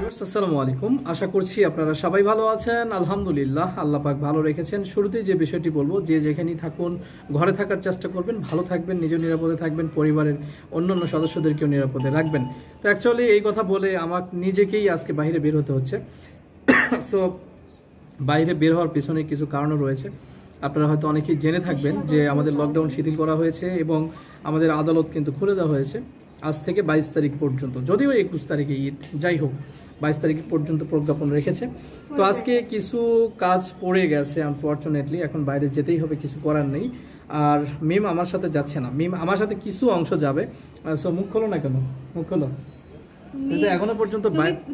আসসালামু আলাইকুম। আশা করছি আপনারা সবাই ভালো আছেন। আলহামদুলিল্লাহ, আল্লাহ পাক ভালো রেখেছেন। শুরুতেই যে বিষয়টি বলবো, যে যেখানেই থাকুন ঘরে থাকার চেষ্টা করবেন, ভালো থাকবেন, নিজের নিরাপদে থাকবেন, পরিবারের অন্যান্য সদস্যদেরকেও নিরাপদে রাখবেন। তো অ্যাকচুয়ালি এই কথা বলে আমার নিজেকেই আজকে বাইরে বের হতে হচ্ছে। সো বাইরে বের হওয়ার পিছনে কিছু কারণও রয়েছে। আপনারা হয়তো অনেকেই জেনে থাকবেন যে আমাদের লকডাউন শিথিল করা হয়েছে এবং আমাদের আদালত কিন্তু খুলে দেওয়া হয়েছে আজ থেকে 22 তারিখ পর্যন্ত। যদিও 21 তারিখে ঈদ, যাই হোক 22 তারিখ পর্যন্ত প্রজ্ঞাপন রেখেছে। তো আজকে কিছু কাজ পড়ে গেছে আনফর্চুনেটলি, এখন বাইরে যেতেই হবে, কিছু করার নেই। আর মিম আমার সাথে যাচ্ছে না, মিম আমার সাথে কিছু অংশ যাবে। সো মুখ খোলো না কেন, মুখ খোলো। এখনো পর্যন্ত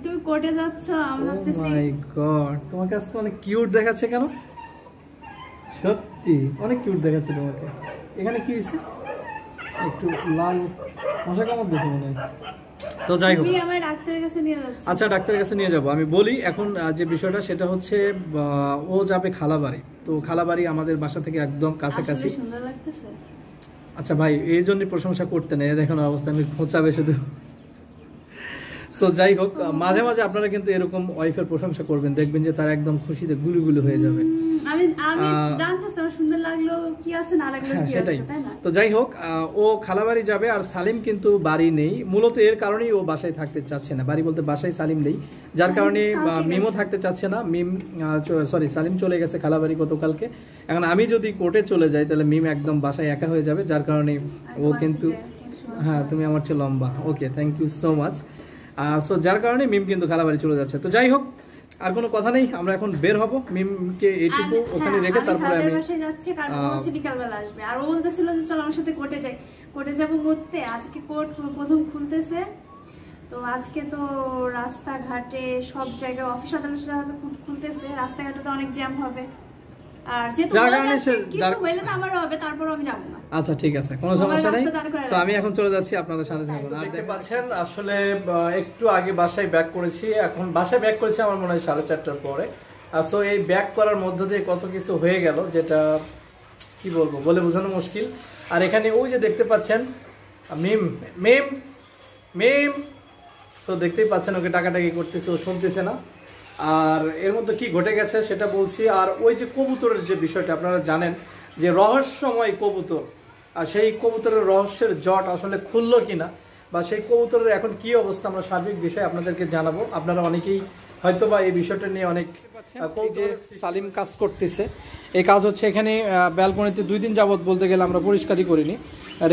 তুমি কোর্টে যাচ্ছ, আমরা মাই গড, তোমাকে আজকে অনেক কিউট দেখাচ্ছে। কেন? সত্যি অনেক কিউট দেখাচ্ছে তোমাকে। এখানে কি হয়েছে? একটু লাল মশা কামড় দিয়েছে মনে হয়। তো যাই হোক, আমার ডাক্তারের কাছে নিয়ে যাচ্ছি। আচ্ছা, ডাক্তারের কাছে নিয়ে যাব। আমি বলি এখন যে বিষয়টা, সেটা হচ্ছে ও যাবে খালাবাড়ি। তো খালাবাড়ি আমাদের বাসা থেকে একদম কাছাকাছি। সুন্দর লাগতেছে। আচ্ছা ভাই, এই জন্যই প্রশংসা করতে নেই, দেখুন অবস্থা আমি খোঁচাবে শুধু। সো যাই হোক, মাঝে মাঝে আপনারা কিন্তু এরকম ওয়াইফের প্রশংসা করবেন, দেখবেন যে তার একদম খুশিতে গুলুগুলু হয়ে যাবে। আমি জানতেছি আমার সুন্দর লাগলো কি আছে, না লাগলো কি আছে, তাই না? তো যাই হোক, ও খালাবাড়ি যাবে আর সালিম কিন্তু বাড়ি নেই। মূলত এর কারণেই ও বাসায় থাকতে চাচ্ছে না, বাড়ি বলতে বাসায় সালিম নেই, যার কারণে মিমও থাকতে চাচ্ছে না। সালিম চলে গেছে খালাবাড়ি গতকালকে। এখন আমি যদি কোর্টে চলে যাই তাহলে মিম একদম বাসায় একা হয়ে যাবে, যার কারণে ও কিন্তু, হ্যাঁ তুমি আমার চেয়ে লম্বা। Okay, thank you so much. So যার কারণে মিম কিন্তু খালাবাড়ি চলে যাচ্ছে। তো যাই হোক, আর কোনো কথা নেই, আমরা এখন বের হব। মিমকে এইটুকু ওখানে রেখে তারপরে আমি বাসায় যাচ্ছি, কারণ ও হচ্ছে বিকালবেলা আসবে। আর ও বলতেছিল যে চল আমার সাথে কোর্টে যাই, কোর্টে যাবো ঘুরতে। আজকে কোর্ট প্রথম খুলতেছে, তো আজকে তো রাস্তাঘাটে সব জায়গায় অফিস আদালত খুলতেছে, রাস্তাঘাটে তো অনেক জ্যাম হবে। আর যেহেতু কিছু হইলে তো আমারও হবে, তারপর আমি যাবো না। আচ্ছা ঠিক আছে, কোনো সমস্যা নেই। তো আমি এখন চলে যাচ্ছি, আপনাদের সাথে থাকুন। আর দেখতে পাচ্ছেন আসলে একটু আগে বাসায় ব্যাক করেছি, এখন বাসায় ব্যাক করেছি আমার মনে হয় 4:30টার পরে। সো এই ব্যাক করার মধ্য দিয়ে কত কিছু হয়ে গেল, যেটা কি বলবো, বলে বোঝানো মুশকিল। আর এখানে ওই যে দেখতে পাচ্ছেন মিম মিম মিম, সো দেখতেই পাচ্ছেন ওকে টাকাটাকি করতেছে, ও শুনতেছে না। আর এর মধ্যে কি ঘটে গেছে সেটা বলছি। আর ওই যে কবুতরের যে বিষয়টা, আপনারা জানেন যে রহস্যময় কবুতর, আর সেই কবুতরের রহস্যের জট আসলে খুললো কিনা, বা সেই কবুতরের এখন কি অবস্থা, আমরা সার্বিক বিষয়ে আপনাদেরকে জানাবো। আপনারা অনেকেই হয়তোবা এই বিষয়টা নিয়ে অনেক সালিম কাজ করতেছে। এই কাজ হচ্ছে এখানে ব্যালকনিতে 2 দিন যাবত বলতে গেলে আমরা পরিষ্কারই করিনি,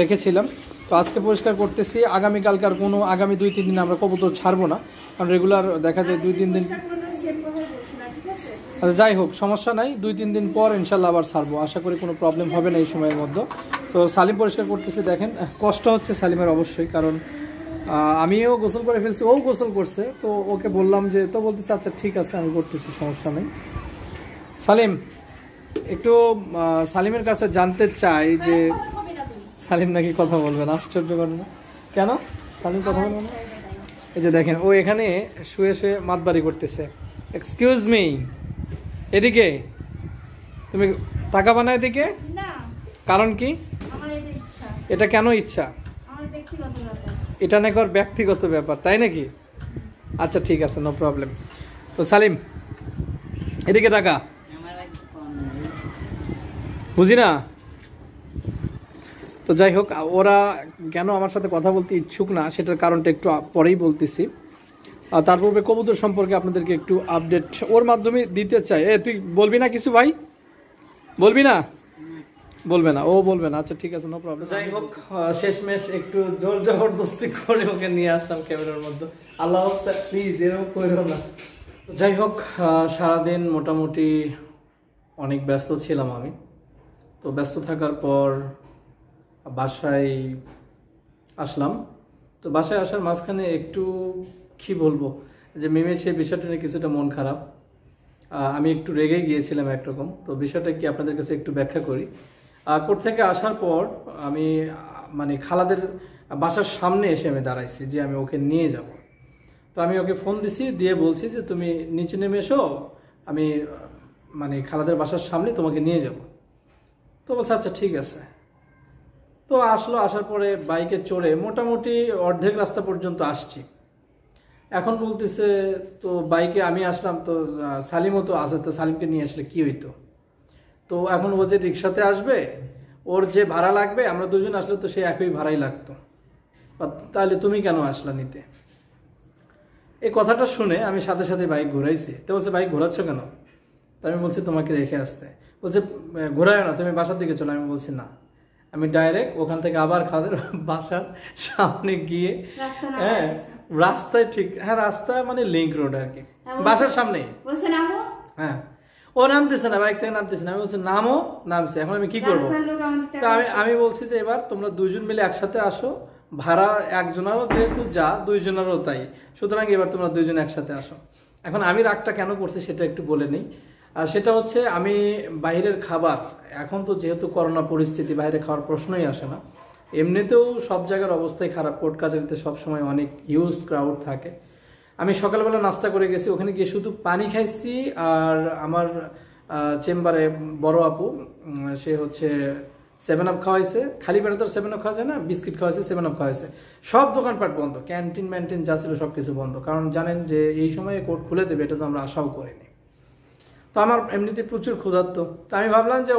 রেখেছিলাম। তো আজকে পরিষ্কার করতেছি। আগামীকালকার কোনো আগামী 2-3 দিন আমরা কবুতর ছাড়বো না, কারণ রেগুলার দেখা যায় 2-3 দিন। আচ্ছা যাই হোক, সমস্যা নাই, 2-3 দিন পর ইনশাল্লাহ আবার ছাড়বো। আশা করি কোনো প্রবলেম হবে না এই সময়ের মধ্যে। তো সালিম পরিষ্কার করতেছে, দেখেন কষ্ট হচ্ছে সালিমের অবশ্যই, কারণ আমিও গোসল করে ফেলছি, ও গোসল করছে। তো ওকে বললাম যে, তো বলতেছে আচ্ছা ঠিক আছে আমি করতেছি, সমস্যা নেই। সালিম একটু সালিমের কাছে জানতে চাই যে সালিম নাকি কথা বলবে না, আশ্চর্য করে না কেন? সালিম কথা বলবে না? এই যে দেখেন ও এখানে শুয়ে শুয়ে মাতবাড়ি করতেছে। এক্সকিউজ মি, এদিকে তুমি তাকাবা না এদিকে? কারণ কি? এটা কেন ইচ্ছা? এটা নাকি ওর ব্যক্তিগত ব্যাপার, তাই নাকি? আচ্ছা ঠিক আছে, নো প্রবলেম। তো সালিম এদিকে তাকা, বুঝি না। তো যাই হোক, ওরা কেন আমার সাথে কথা বলতে ইচ্ছুক না সেটার কারণটা একটু পরেই বলতেছি। আর তার পূর্বে কবুতর সম্পর্কে আপনাদেরকে একটু আপডেট ওর মাধ্যমে দিতে চাই। তুই বলবি না কিছু ভাই? বলবি না? বলবে না, ও বলবে না। আচ্ছা ঠিক আছে, নো প্রবলেম। যাই হোক, শেষমেশ একটু জোর জবরদস্তি করে ওকে নিয়ে আসলাম ক্যামেরার মধ্যে। আল্লাহ প্লিজ এরকম করো না। যাই হোক, সারাদিন মোটামুটি অনেক ব্যস্ত ছিলাম আমি। তো ব্যস্ত থাকার পর বাসায় আসলাম। তো বাসায় আসার মাঝখানে একটু কি বলবো, যে মিমের সেই বিষয়টা নিয়ে কিছুটা মন খারাপ। আমি একটু রেগে গিয়েছিলাম একরকম। তো বিষয়টা কি আপনাদের কাছে একটু ব্যাখ্যা করি। কোর্ট থেকে আসার পর আমি মানে খালাদের বাসার সামনে এসে আমি দাঁড়াইছি যে আমি ওকে নিয়ে যাব। তো আমি ওকে ফোন দিছি, দিয়ে বলছি যে তুমি নিচে নেমে এসো, আমি মানে খালাদের বাসার সামনে তোমাকে নিয়ে যাব। তো বলছে আচ্ছা ঠিক আছে। তো আসলো, আসার পরে বাইকে চড়ে মোটামুটি অর্ধেক রাস্তা পর্যন্ত আসছি। এখন বলতেছে তো বাইকে আমি আসলাম তো সালিমও তো আছে, তো সালিমকে নিয়ে আসলে কি হইতো। তো এখন ও যে রিক্সাতে আসবে, ওর যে ভাড়া লাগবে, আমরা দুজন আসলে তো সে একই ভাড়াই লাগতো, তাহলে তুমি কেন আসলা নিতে। এই কথাটা শুনে আমি সাথে সাথে বাইক ঘোরাইছি। তো বলছে বাইক ঘোরাচ্ছ কেন? তো আমি বলছি তোমাকে রেখে আসতে। বলছে ঘোরায় না, তুমি বাসার দিকে চলো। আমি বলছি না, আমি ডাইরেক্ট ওখান থেকে আবার খাদের বাসার সামনে গিয়ে, হ্যাঁ রাস্তায়, ঠিক হ্যাঁ রাস্তা মানে লিংক রোড আর কি, বাসার সামনে। হ্যাঁ ও নামতেছে না, বাইক থেকে নামতেছে না। আমি বলছি নামো, নামছে। এখন আমি কি করবো? তো আমি বলছি যে এবার তোমরা দুইজন মিলে একসাথে আসো, ভাড়া একজনেরও যেহেতু যা, দুইজনেরও তাই, সুতরাং এবার তোমরা দুইজন একসাথে আসো। এখন আমি রাগটা কেন করছি সেটা একটু বলে নিই। আর সেটা হচ্ছে আমি বাইরের খাবার, এখন তো যেহেতু করোনা পরিস্থিতি, বাইরে খাওয়ার প্রশ্নই আসে না। এমনিতেও সব জায়গার অবস্থাই খারাপ, কোর্ট কাছারিতে সবসময় অনেক হিউজ ক্রাউড থাকে। আমি সকালবেলা নাস্তা করে গেছি, ওখানে গিয়ে শুধু পানি খাইছি। আর আমার চেম্বারে বড় আপু, সে হচ্ছে 7 আপ খাওয়াইছে, খালি পেটে তো 7 আপ খাওয়া যায় না, বিস্কিট খাওয়াইছে, 7 আপ খাওয়াইছে। সব দোকানপাট বন্ধ, ক্যান্টিন ম্যান্টিন যা ছিল সব কিছু বন্ধ, কারণ জানেন যে এই সময়ে কোর্ট খুলে দেবে, এটা তো আমরা আশাও করিনি। তো আমার এমনিতে প্রচুর ক্ষুধার্ত, তো আমি ভাবলাম যে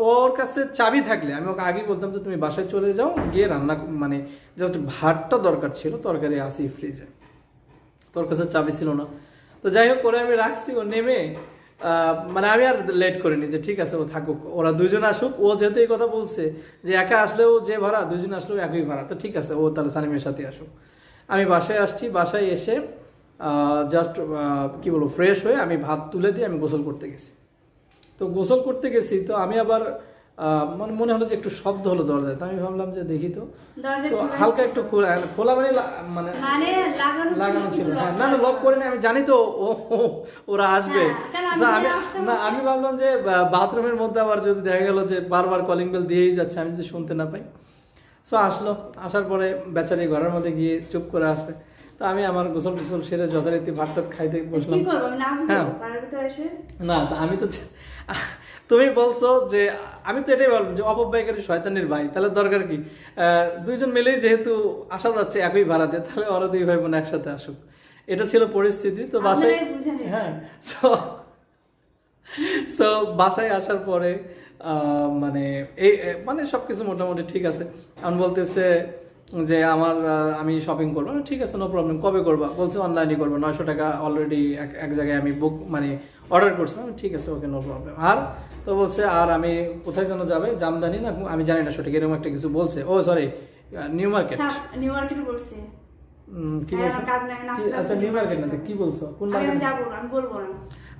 ওর কাছে চাবি থাকলে আমি ওকে আগেই বলতাম যে তুমি বাসায় চলে যাও, গিয়ে রান্না, মানে জাস্ট ভাতটা দরকার ছিল, তরকারি আসি ফ্রিজে, তোর কাছে চাবি ছিল না। তো যাই হোক করে আমি রাখছি, ও নেমে মানে আমি আর লেট করিনি, যে ঠিক আছে ও থাকুক, ওরা দুজন আসুক। ও যেহেতু এই কথা বলছে যে একা আসলেও যে ভাড়া, দুজন আসলেও একই ভাড়া, তো ঠিক আছে ও তাহলে সালিমের সাথে আসুক। আমি বাসায় আসছি, বাসায় এসে জাস্ট কি বলবো, ফ্রেশ হয়ে আমি ভাত তুলে দিয়ে আমি গোসল করতে গেছি। তো গোসল করতে গেছি, তো আমি আবার মানে মনে হলো যে একটু শব্দ হলো দরজায়, তো আমি ভাবলাম যে দেখি, তো হালকা একটু খোলা মানে লাগানো ছিল। হ্যাঁ না লক করিনি, আমি জানি তো ওরা আসবে। আমি ভাবলাম যে বাথরুমের মধ্যে আবার যদি দেখা গেল যে বারবার কলিং বেল দিয়েই যাচ্ছে, আমি যদি শুনতে না পাই। সো আসলো, আসার পরে বেচারি ঘরের মধ্যে গিয়ে চুপ করে আসে। তো আমি আমার গোসল টোসল সেরে যথারীতি ভাত টাত খাইতে বসলাম। হ্যাঁ না, আমি তো তুমি বলছো যে, আমি তো এটাই বললাম যে অপব্যয়কারী শয়তানের ভাই, তাহলে দরকার কি? দুইজন মিলেই যেহেতু আসা যাচ্ছে একই ভাড়াতে, তাহলে ওরা দুই ভাই বোন একসাথে আসুক, এটা ছিল পরিস্থিতি। তো বাসায়, হ্যাঁ সো বাসায় আসার পরে মানে এই মানে সবকিছু মোটামুটি ঠিক আছে। আমি বলতেছে যে আমি শপিং করবো, ঠিক আছে নো প্রবলেম, কবে করবা? বলছে অনলাইনে করবো, 900 টাকা অলরেডি এক জায়গায় আমি বুক মানে অর্ডার করছিলাম, ঠিক আছে ওকে নো প্রবলেম। আর তো বলছে আর আমি কোথায় যেন যাবে, জামদানি না আমি জানি না সঠিক, এরকম একটা কিছু বলছে। ও সরি, নিউ মার্কেট বলছে। কি বলছো? আচ্ছা নিউ মার্কেট না, কি বলছো? কোন মার্কেট? আমি বলবো না,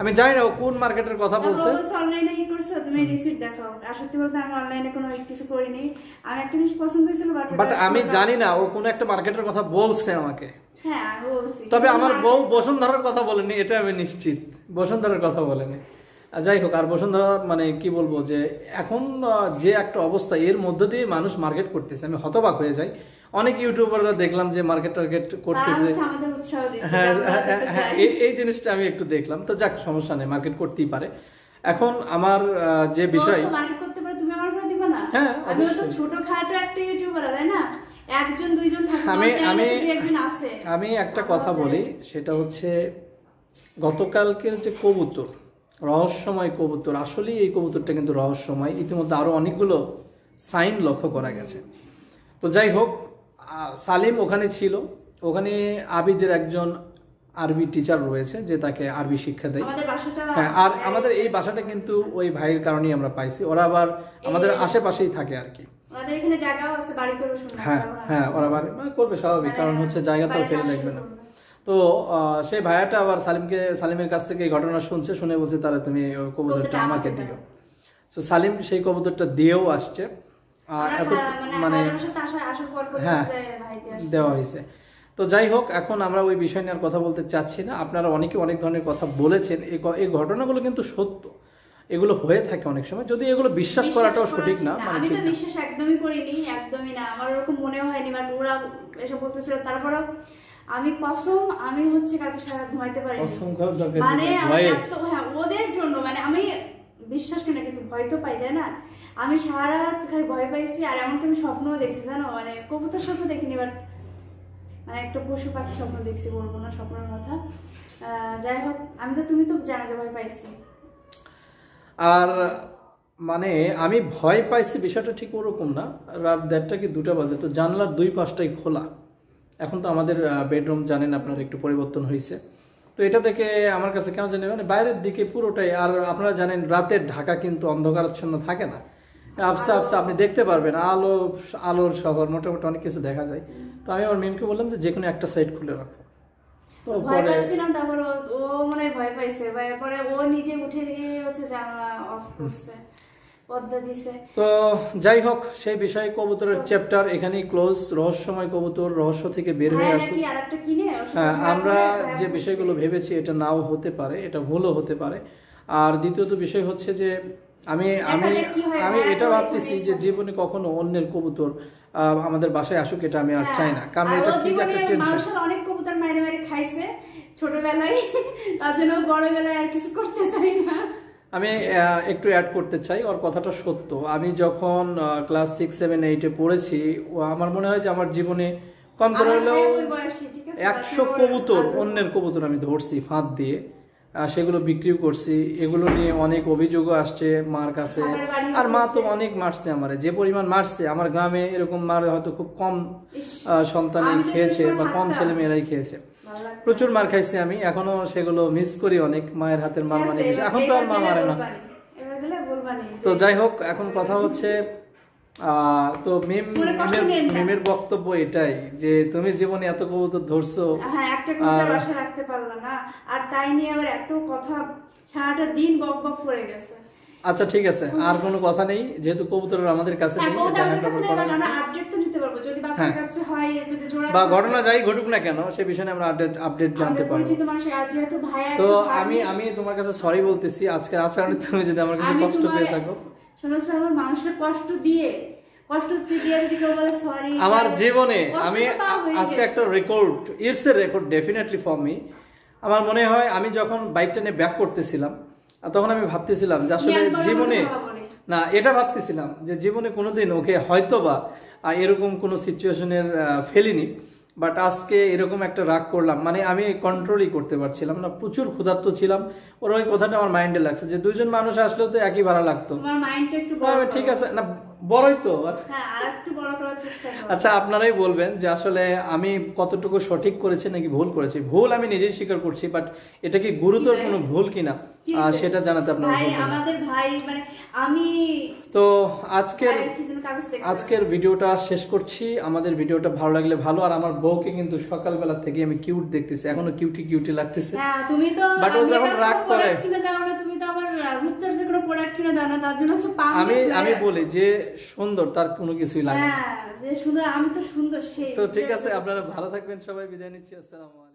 আমি জানি না ও কোন মার্কেটের কথা বলছে। অনলাইনে কি করছো তুমি? রিসিপ্ট দেখাও। আর সত্যি বলতে আমি অনলাইনে কোনো কিছু করিনি, আমি একটা জিনিস পছন্দ হয়েছিল, বাট আমি জানি না ও কোন একটা মার্কেটের কথা বলছে আমাকে। হ্যাঁ আমি বলছি, তবে আমার বউ বসুন্ধরার কথা বলেনি, এটা আমি নিশ্চিত, বসুন্ধরার কথা বলেনি। যাই হোক, আর বসুন্ধরা মানে কি বলবো, যে এখন যে একটা অবস্থা, এর মধ্যে দিয়ে মানুষ মার্কেট করতেছে, আমি হতবাক হয়ে যাই। অনেক ইউটিউবাররা দেখলাম যে মার্কেট টার্গেট করতেছে, হ্যাঁ এই জিনিসটা আমি একটু দেখলাম। তো যাক, সমস্যা নেই, মার্কেট করতেই পারে। এখন আমার যে বিষয়, হ্যাঁ আমি একটা কথা বলি, সেটা হচ্ছে গতকালকের যে কবুতর, রহস্যময় কবুতর, আসলেই এই কবুতরটা কিন্তু রহস্যময়। ইতিমধ্যে আরো অনেকগুলো সাইন লক্ষ্য করা গেছে। তো যাই হোক, সালিম ওখানে ছিল, ওখানে আবিদের একজন আরবি টিচার রয়েছে যে তাকে আরবি শিক্ষা দেয়। হ্যাঁ, আর আমাদের এই বাসাটা কিন্তু ওই ভাইয়ের কারণেই আমরা পাইছি। ওরা আবার আমাদের আশেপাশেই থাকে আর কি। হ্যাঁ হ্যাঁ, ওরা বাড়ি করবে স্বাভাবিক, কারণ হচ্ছে জায়গা তো ফেলে রাখবে না। তো সেই ভাইয়াটা আবার সালিমের কাছ থেকে এই ঘটনা শুনছে, শুনে বলছে তাহলে তুমি ওই কবুতরটা আমাকে দিও। তো সালিম সেই কবুতরটা দিয়েও আসছে, এত মানে হ্যাঁ দেওয়া হয়েছে। তো যাই হোক, এখন আমরা ওই বিষয় নিয়ে আর কথা বলতে চাচ্ছি না। আপনারা অনেকে অনেক ধরনের কথা বলেছেন, এই ঘটনাগুলো কিন্তু সত্য, এগুলো হয়ে থাকে অনেক সময়, যদি এগুলো বিশ্বাস করাটাও সঠিক না। আমি তো বিশ্বাস একদমই করিনি, একদমই না, আমার ওরকম মনেও হয়নি, বাট ওরা এসব বলতেছিল। তারপরেও আমি কসম, আমি হচ্ছে কালকে সারা ঘুমাইতে পারিনি, মানে ওদের জন্য, মানে আমি বিশ্বাস করি না কিন্তু ভয় তো পাই, তাই না? আমি সারা রাত খালি ভয় পাইছি। আর এমনকি আমি স্বপ্নও দেখছি, জানো, মানে কবুতর স্বপ্ন দেখিনি, বাট মানে একটা পশু পাখি স্বপ্ন দেখছি, বলবো না স্বপ্নের কথা। যাই হোক, তুমি তো জানো যে ভয় পাইছি। আর মানে আমি ভয় পাইছি বিষয়টা ঠিক ওরকম না। রাত 1:30 কি 2টা বাজে, তো জানলার 2 পাশটাই খোলা। এখন তো আমাদের বেডরুম জানেন আপনার একটু পরিবর্তন হয়েছে, তো এটা থেকে আমার কাছে কেন জানি মানে বাইরের দিকে পুরোটাই, আর আপনারা জানেন রাতের ঢাকা কিন্তু অন্ধকারাচ্ছন্ন থাকে না, আবসা আবসা আপনি দেখতে পারবেন, আলোর শহর, মোটামুটি অনেক কিছু দেখা যায়। তো আমি আমার মেমকে বললাম যে কোনো একটা সাইড খুলে রাখো। তো ভয় পাচ্ছিলাম, তারপর ও মনে হয় ভয় পাইছে, পরে ও নিজে উঠে গিয়ে হচ্ছে জানালা অফ করছে, পর্দা দিছে। তো যাই হোক, সেই বিষয়ে কবুতরের চ্যাপ্টার এখানেই ক্লোজ। রহস্যময় কবুতর রহস্য থেকে বের হয়ে আসুক। হ্যাঁ, আমরা যে বিষয়গুলো ভেবেছি এটা নাও হতে পারে, এটা ভুলও হতে পারে। আর দ্বিতীয়ত বিষয় হচ্ছে যে আমি আমি আমি এটা ভাবতেছি যে জীবনে কখনো অন্যের কবুতর আমাদের বাসায় আসুক, এটা আমি আর চাই না, কারণ এটা কি যে একটা টেনশন। অনেক কবুতর মাইরে মাইরে খাইছে ছোটবেলায়, তার জন্য বড়বেলায় আর কিছু করতে চাই না। আমি একটু অ্যাড করতে চাই, ওর কথাটা সত্য। আমি যখন ক্লাস 6, 7, 8-এ পড়েছি, আমার মনে হয় যে আমার জীবনে কম করে হলেও 100 কবুতর, অন্যের কবুতর আমি ধরছি ফাঁদ দিয়ে, সেগুলো বিক্রিও করছি। এগুলো নিয়ে অনেক অভিযোগও আসছে মার কাছে, আর মা তো অনেক মারছে আমারে, যে পরিমাণ মারছে আমার গ্রামে এরকম মার হয়তো খুব কম সন্তানই খেয়েছে বা কম ছেলে মেয়েরাই খেয়েছে। প্রচুর মার খাইছি আমি, এখনো সেগুলো মিস করি অনেক, মায়ের হাতের মার মানে এখন তো আর মা মারে না। তো যাই হোক, এখন কথা হচ্ছে তো মিমের বক্তব্য এটাই যে তুমি জীবনে এত কবুতর ধরছো, একটা কবুতর আশা রাখতে পারলো না, আর তাই নিয়ে আবার এত কথা, সারাটা দিন বক বক করে গেছে। আচ্ছা ঠিক আছে, আর কোনো কথা নেই, যেহেতু কবুতর আমাদের কাছে নেই, বা ঘটনা যাই ঘটুক না কেন সে বিষয়ে আমরা আপডেট জানতে পারবো। তো আমি তোমার কাছে সরি বলতেছি আজকে আচরণে, তুমি যদি আমার কাছে কষ্ট পেয়ে থাকো। মানুষের কষ্ট দিয়ে যদি কেউ বলে সরি, আমার জীবনে আমি আজকে একটা record, it's a record definitely for me. আমার মনে হয় আমি যখন বাইকটা নিয়ে ব্যাক করতেছিলাম, তখন আমি ভাবতেছিলাম যে আসলে জীবনে না, এটা ভাবতেছিলাম যে জীবনে কোনোদিন ওকে হয়তোবা এরকম কোনো সিচুয়েশনের ফেলিনি, বাট আজকে এরকম একটা রাগ করলাম, মানে আমি কন্ট্রোলই করতে পারছিলাম না, প্রচুর ক্ষুধার্ত ছিলাম। ওর ওই কথাটা আমার মাইন্ডে লাগছে যে দুইজন মানুষ আসলেও তো একই ভাড়া লাগতো। ঠিক আছে না, বড়ই তো। আচ্ছা, আপনারাই বলবেন যে আসলে আমি কতটুকু সঠিক করেছি নাকি ভুল করেছি। ভুল আমি নিজেই স্বীকার করছি, বাট এটা কি গুরুতর কোনো ভুল কিনা সেটা জানাতে আপনারা তো আজকের ভিডিওটা শেষ করছি। আমাদের ভিডিওটা ভালো লাগলে ভালো, আর আমার বউকে কিন্তু সকালবেলা থেকে আমি কিউট দেখতেছি, এখনো কিউটি লাগতেছে। বাট ও যখন রাগ করে, আমি বলি যে সুন্দর, তার কোনো কিছুই লাগে না। আমি তো সুন্দর সেই। তো ঠিক আছে, আপনারা ভালো থাকবেন সবাই, বিদায় নিচ্ছি, আসসালামু আলাইকুম।